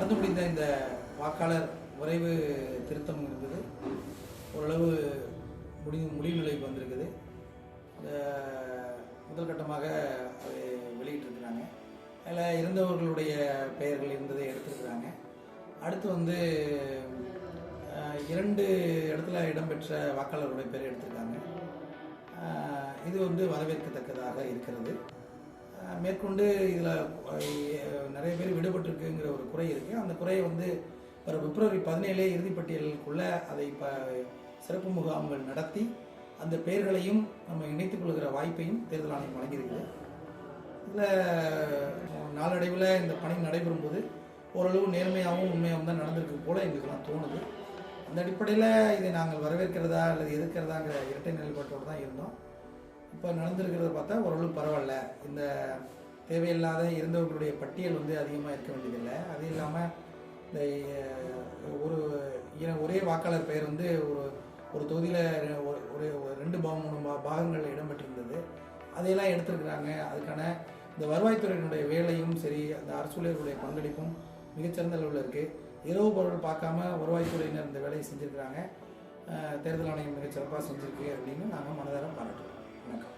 நடந்து முடிந்த இந்த வாக்காளர் விரைவு திருத்தம் என்பது ஓரளவு முடிவு நிலைக்கு வந்திருக்குது. முதல் கட்டமாக அதை வெளியிட்டிருக்கிறாங்க. அதில் இருந்தவர்களுடைய பெயர்கள் இருந்ததை எடுத்திருக்கிறாங்க. அடுத்து 2 இடத்துல இடம்பெற்ற வாக்காளர்களுடைய பேரை எடுத்திருக்காங்க. இது வரவேற்கத்தக்கதாக இருக்கிறது. மேற்கொண்டு இதில் நிறைய பேர் விடுபட்டிருக்குங்கிற ஒரு குறை இருக்குது. அந்த குறையை வர பிப்ரவரி 17 இறுதிப்பட்டியலுக்குள்ளே அதை சிறப்பு முகாம்கள் நடத்தி அந்த பெயர்களையும் நம்ம இணைத்துக் கொள்கிற வாய்ப்பையும் தேர்தல் ஆணையம் வழங்கியிருக்குது. இதில் நாளடைவில் இந்த பணி நடைபெறும் போது ஓரளவு நேர்மையாகவும் உண்மையாகவும் தான் நடந்திருக்கு போல எங்களுக்கெல்லாம் தோணுது. அந்த அடிப்படையில் இதை நாங்கள் வரவேற்கிறதா அல்லது எதிர்க்கிறதாங்கிற இரட்டை நிலைப்பாட்டோடு தான் இருந்தோம். இப்போ நடந்திருக்கிறத பார்த்தா ஓரளவு பரவாயில்ல. இந்த தேவையில்லாத இருந்தவர்களுடைய பட்டியல் அதிகமாக இருக்க வேண்டியதில்லை. அது இல்லாமல் இந்த ஒரே வாக்காளர் பெயர் ஒரு தொகுதியில் ஒரு 2-3 பாகங்கள் இடம்பெற்றிருந்தது. அதையெல்லாம் எடுத்திருக்கிறாங்க. அதுக்கான இந்த வருவாய்த்துறையினுடைய வேலையும் சரி, அந்த அரசூழியர்களுடைய பங்களிப்பும் மிகச்சிறந்த அளவில் இருக்குது. இரவு பொருள் பார்க்காம வருவாய்த்துறையினர் இந்த வேலையை செஞ்சுருக்கிறாங்க. தேர்தல் ஆணையம் மிகச்சிறப்பாக செஞ்சுருக்கு அப்படின்னு நாங்கள் மனதார பாராட்டுறோம். வணக்கம்.